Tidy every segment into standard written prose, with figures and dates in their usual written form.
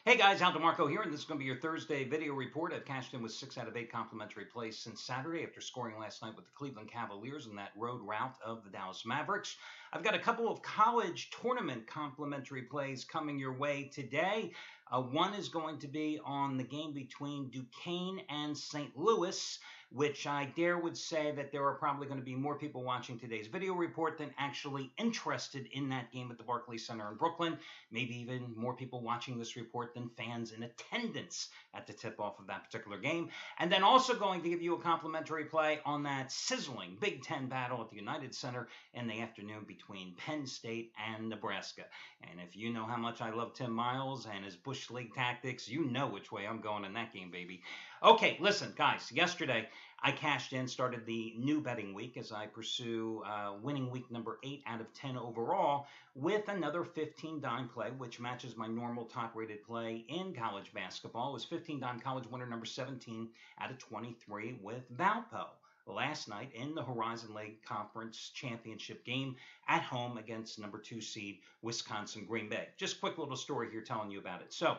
Hey guys, Al DeMarco here, and this is going to be your Thursday video report. I've cashed in with 6 out of 8 complimentary plays since Saturday after scoring last night with the Cleveland Cavaliers in that road rout of the Dallas Mavericks. I've got a couple of college tournament complimentary plays coming your way today. One is going to be on the game between Duquesne and St. Louis, which I dare would say that there are probably going to be more people watching today's video report than actually interested in that game at the Barclays Center in Brooklyn. Maybe even more people watching this report than fans in attendance at the tip-off of that particular game. And then also going to give you a complimentary play on that sizzling Big Ten battle at the United Center in the afternoon between Penn State and Nebraska. And if you know how much I love Tim Miles and his Bush League tactics, you know which way I'm going in that game, baby. Okay, listen, guys, yesterday I cashed in, started the new betting week as I pursue winning week number 8 out of 10 overall with another 15 dime play, which matches my normal top rated play in college basketball. It was 15 dime college winner number 17 out of 23 with Valpo last night in the Horizon League Conference Championship game at home against number 2 seed Wisconsin Green Bay. Just quick little story here telling you about it. So,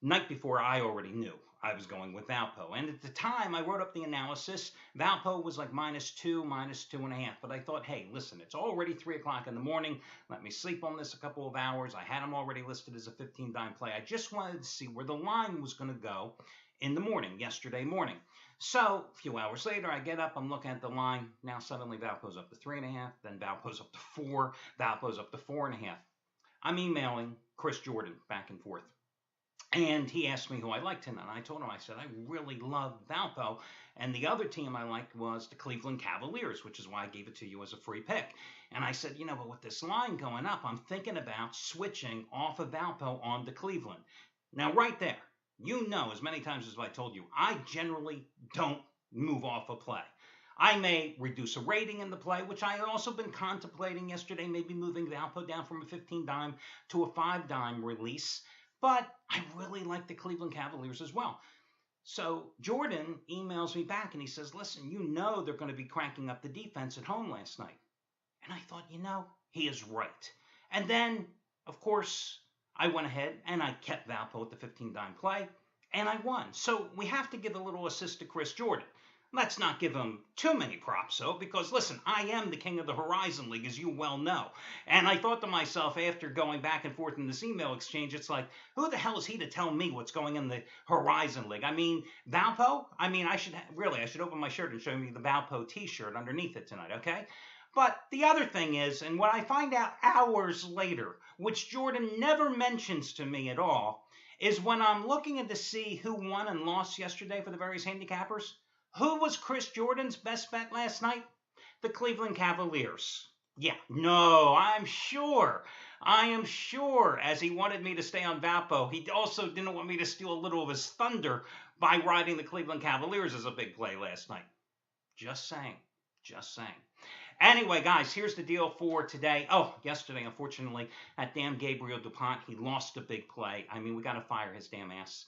night before, I already knew I was going with Valpo. And at the time, I wrote up the analysis. Valpo was like -2, -2.5. But I thought, hey, listen, it's already 3 o'clock in the morning. Let me sleep on this a couple of hours. I had them already listed as a 15 dime play. I just wanted to see where the line was going to go in the morning, yesterday morning. So a few hours later, I get up, I'm looking at the line. Now suddenly Valpo's up to 3.5, then Valpo's up to 4, Valpo's up to 4.5. I'm emailing Chris Jordan back and forth. And he asked me who I liked tonight. And I told him, I said, I really love Valpo. And the other team I liked was the Cleveland Cavaliers, which is why I gave it to you as a free pick. And I said, but with this line going up, I'm thinking about switching off of Valpo onto Cleveland. Now, right there, as many times as I told you, I generally don't move off a play. I may reduce a rating in the play, which I had also been contemplating yesterday, maybe moving Valpo down from a 15 dime to a 5 dime release. But I really like the Cleveland Cavaliers as well. So Jordan emails me back and he says, listen, they're going to be cranking up the defense at home last night. And I thought, he is right. And then, of course, I went ahead and I kept Valpo at the 15 dime play and I won. So we have to give a little assist to Chris Jordan. Let's not give him too many props, though, because, listen, I am the king of the Horizon League, as you well know. And I thought to myself, after going back and forth in this email exchange, it's like, who the hell is he to tell me what's going in the Horizon League? I mean, Valpo? I should open my shirt and show me the Valpo t-shirt underneath it tonight, okay? But the other thing is, and what I find out hours later, which Jordan never mentions to me at all, is when I'm looking to see who won and lost yesterday for the various handicappers, who was Chris Jordan's best bet last night? The Cleveland Cavaliers. Yeah, no, I am sure, as he wanted me to stay on Valpo, he also didn't want me to steal a little of his thunder by riding the Cleveland Cavaliers as a big play last night. Just saying. Anyway, guys, here's the deal for today. Oh, yesterday, unfortunately, that damn Gabriel DuPont, he lost a big play. We got to fire his damn ass.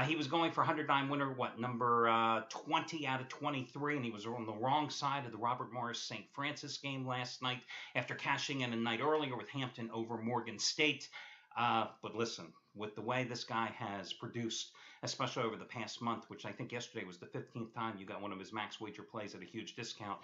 He was going for 100 dime winner, number 20 out of 23, and he was on the wrong side of the Robert Morris St. Francis game last night after cashing in a night earlier with Hampton over Morgan State. But listen, with the way this guy has produced, especially over the past month, which I think yesterday was the 15th time you got one of his max wager plays at a huge discount.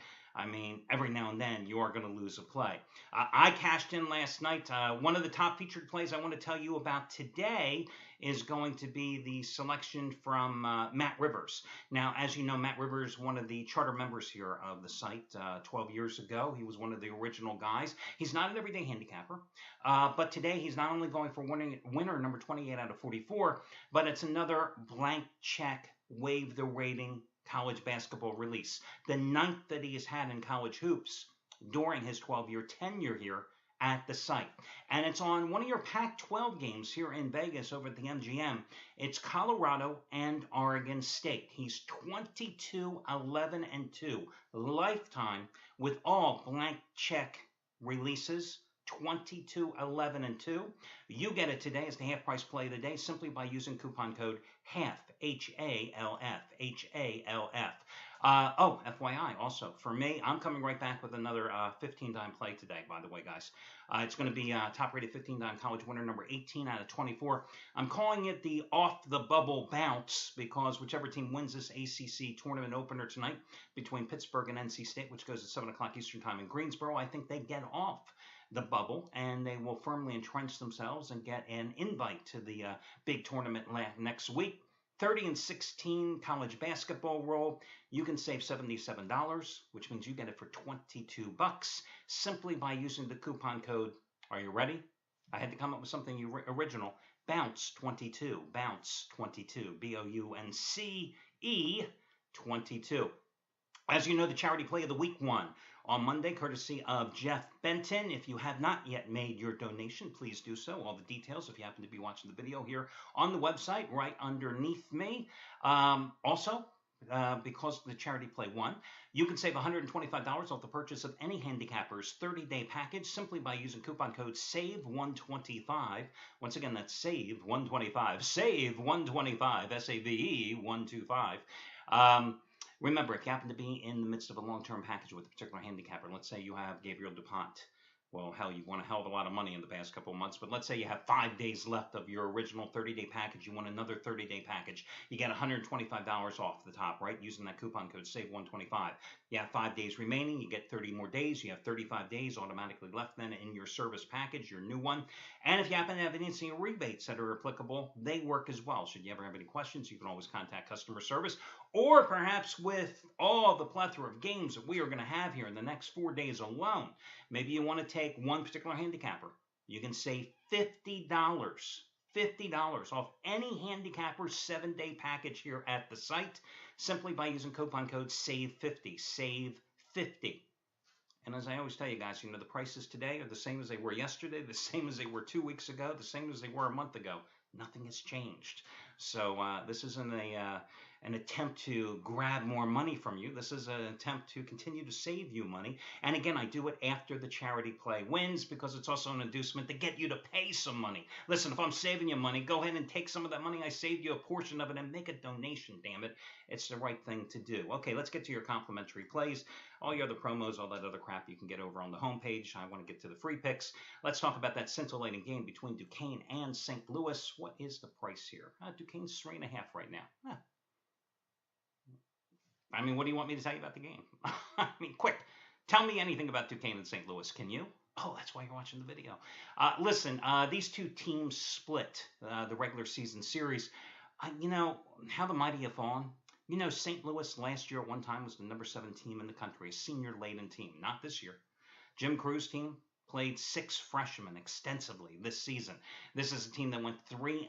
Every now and then you are going to lose a play. I cashed in last night. One of the top featured plays I want to tell you about today is going to be the selection from Matt Rivers. Now, as you know, Matt Rivers, one of the charter members here of the site 12 years ago. He was one of the original guys. He's not an everyday handicapper, but today he's not only going for winner number 28 out of 44, but it's another blank check, waive the rating college basketball release. The 9th that he has had in college hoops during his 12-year tenure here at the site. And it's on one of your Pac-12 games here in Vegas over at the MGM. It's Colorado and Oregon State. He's 22-11-2 lifetime with all blank check releases 22, 11, and 2. You get it today as the half price play of the day simply by using coupon code HALF, H-A-L-F, H-A-L-F. FYI, also, for me, I'm coming right back with another 15-dime play today, by the way, guys. It's going to be top-rated 15-dime college winner number 18 out of 24. I'm calling it the off-the-bubble bounce because whichever team wins this ACC tournament opener tonight between Pittsburgh and NC State, which goes at 7 o'clock Eastern Time in Greensboro, I think they get off the bubble and they will firmly entrench themselves and get an invite to the big tournament next week. 30 and 16 college basketball roll. You can save $77, which means you get it for $22 simply by using the coupon code. Are you ready? I had to come up with something original. Bounce22, Bounce22, B-O-U-N-C-E 22. As you know, the charity play of the week one on Monday, courtesy of Jeff Benton. If you have not yet made your donation, please do so. All the details, if you happen to be watching the video here on the website, right underneath me. Because the charity play won, you can save $125 off the purchase of any handicapper's 30-day package simply by using coupon code SAVE125. Once again, that's SAVE125. SAVE125, S-A-V-E 125. Remember, if you happen to be in the midst of a long-term package with a particular handicapper, let's say you have Gabriel DuPont. Well, hell, you've won a hell of a lot of money in the past couple of months, but let's say you have 5 days left of your original 30-day package. You want another 30-day package. You get $125 off the top, right, using that coupon code SAVE125. You have 5 days remaining. You get 30 more days. You have 35 days automatically left then in your service package, your new one. And if you happen to have any rebates that are applicable, they work as well. Should you ever have any questions, you can always contact customer service. Or perhaps with all the plethora of games that we are going to have here in the next 4 days alone, maybe you want to take one particular handicapper. You can save $50 off any handicapper's 7-day package here at the site simply by using coupon code SAVE50, SAVE50. And as I always tell you guys, you know, the prices today are the same as they were yesterday, the same as they were 2 weeks ago, the same as they were a month ago. Nothing has changed. So this isn't an attempt to grab more money from you. This is an attempt to continue to save you money. And again, I do it after the charity play wins because it's also an inducement to get you to pay some money. Listen, if I'm saving you money, go ahead and take some of that money I saved you, a portion of it, and make a donation, damn it. It's the right thing to do. Okay, let's get to your complimentary plays. All your other promos, all that other crap you can get over on the homepage. I want to get to the free picks. Let's talk about that scintillating game between Duquesne and St. Louis. What is the price here? Duquesne's 3.5 right now. I mean, what do you want me to tell you about the game? I mean, quick, tell me anything about Duquesne and St. Louis. Can you? Oh, that's why you're watching the video. Listen, these two teams split the regular season series. You know, how the mighty have fallen. You know, St. Louis last year at one time was the number 7 team in the country, a senior-laden team. Not this year. Jim Crew's team played 6 freshmen extensively this season. This is a team that went 3-15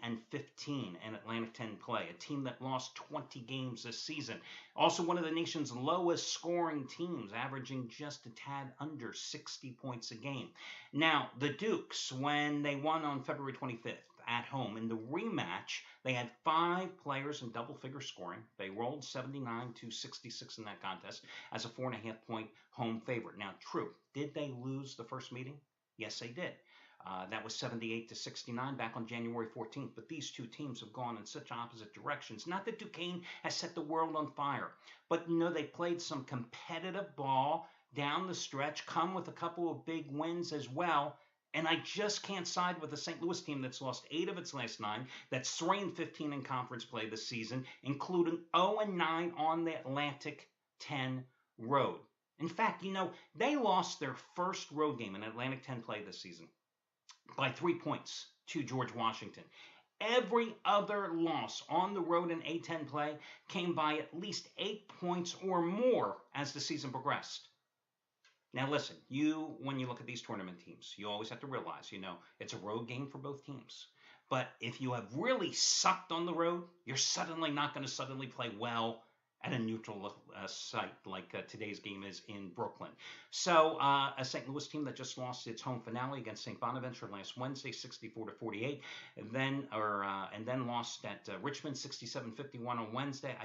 in Atlantic 10 play, a team that lost 20 games this season. Also one of the nation's lowest scoring teams, averaging just a tad under 60 points a game. Now, the Dukes, when they won on February 25th, at home. In the rematch, they had 5 players in double-figure scoring. They rolled 79-66 in that contest as a 4.5-point home favorite. Now, true, did they lose the first meeting? Yes, they did. That was 78-69 back on January 14th. But these two teams have gone in such opposite directions. Not that Duquesne has set the world on fire, but you know they played some competitive ball down the stretch, come with a couple of big wins as well. And I just can't side with the St. Louis team that's lost 8 of its last 9, that's 3-15 in conference play this season, including 0-9 on the Atlantic 10 road. In fact, you know, they lost their first road game in Atlantic 10 play this season by 3 points to George Washington. Every other loss on the road in A10 play came by at least 8 points or more as the season progressed. Now listen, when you look at these tournament teams, you always have to realize, you know, it's a road game for both teams. But if you have really sucked on the road, you're suddenly not going to suddenly play well at a neutral site like today's game is in Brooklyn. So a St. Louis team that just lost its home finale against St. Bonaventure last Wednesday, 64-48, and then lost at Richmond 67-51 on Wednesday.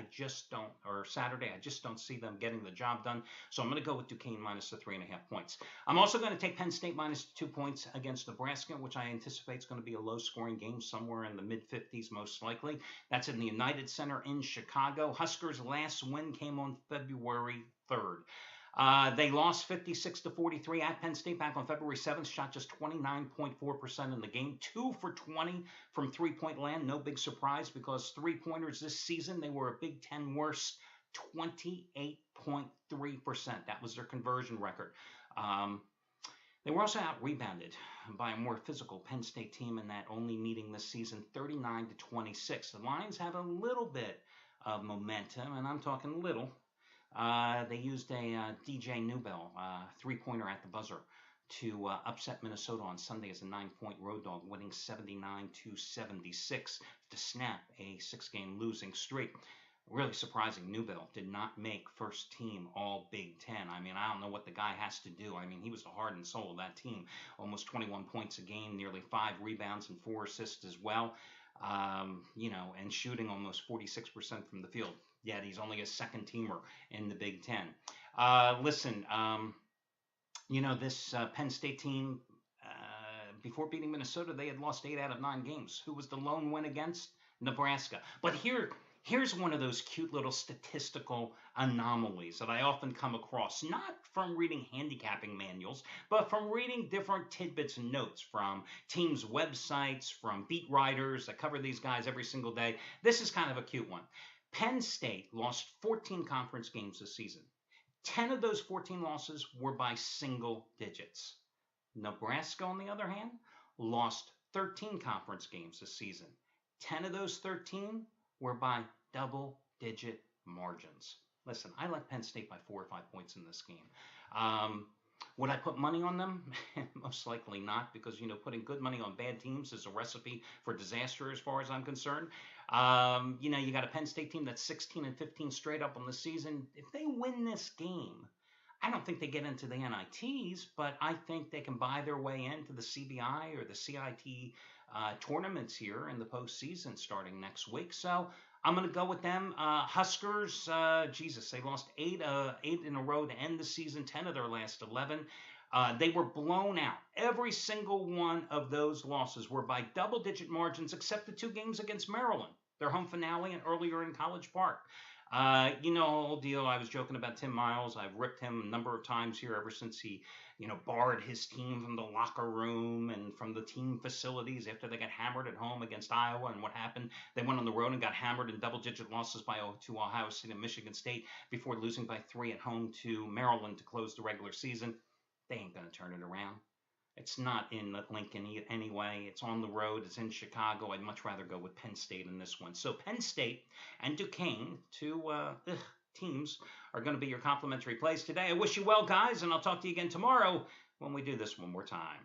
Saturday. I just don't see them getting the job done. So I'm going to go with Duquesne minus the 3.5 points. I'm also going to take Penn State minus 2 points against Nebraska, which I anticipate is going to be a low-scoring game somewhere in the mid-50s most likely. That's in the United Center in Chicago. Huskers' last win came on February 3rd. They lost 56-43 at Penn State back on February 7th, shot just 29.4% in the game, 2 for 20 from three-point land. No big surprise because three-pointers this season, they were a Big Ten worst, 28.3%. That was their conversion record. They were also out-rebounded by a more physical Penn State team in that only meeting this season 39-26. The Lions have a little bit of momentum, and I'm talking little. They used a DJ Newbell three-pointer at the buzzer to upset Minnesota on Sunday as a 9-point road dog, winning 79-76 to snap a 6-game losing streak. Really surprising, Newbell did not make first team all Big Ten. I mean, I don't know what the guy has to do. I mean, he was the heart and soul of that team. Almost 21 points a game, nearly 5 rebounds and 4 assists as well. And shooting almost 46% from the field. Yet he's only a second teamer in the Big Ten. This Penn State team, before beating Minnesota, they had lost 8 out of 9 games. Who was the lone win against? Nebraska. But here's one of those cute little statistical anomalies that I often come across, not from reading handicapping manuals, but from reading different tidbits and notes from teams' websites, from beat writers that cover these guys every single day. This is kind of a cute one. Penn State lost 14 conference games this season. 10 of those 14 losses were by single digits. Nebraska, on the other hand, lost 13 conference games this season. 10 of those 13 were by double-digit margins. Listen, I like Penn State by 4 or 5 points in this game. Would I put money on them? Most likely not, because, putting good money on bad teams is a recipe for disaster as far as I'm concerned. You got a Penn State team that's 16-15 straight up on the season. If they win this game, I don't think they get into the NITs, but I think they can buy their way into the CBI or the CIT tournaments here in the postseason starting next week. So I'm going to go with them. Huskers, they lost 8 in a row to end the season, 10 of their last 11. They were blown out. Every single one of those losses were by double-digit margins, except the 2 games against Maryland, their home finale and earlier in College Park. Whole deal. I was joking about Tim Miles. I've ripped him a number of times here ever since he, barred his team from the locker room and from the team facilities after they got hammered at home against Iowa. And what happened? They went on the road and got hammered in double-digit losses to Ohio State and Michigan State before losing by 3 at home to Maryland to close the regular season. They ain't going to turn it around. It's not in Lincoln anyway. It's on the road. It's in Chicago. I'd much rather go with Penn State in this one. So Penn State and Duquesne, 2 teams, are going to be your complimentary plays today. I wish you well, guys, and I'll talk to you again tomorrow when we do this one more time.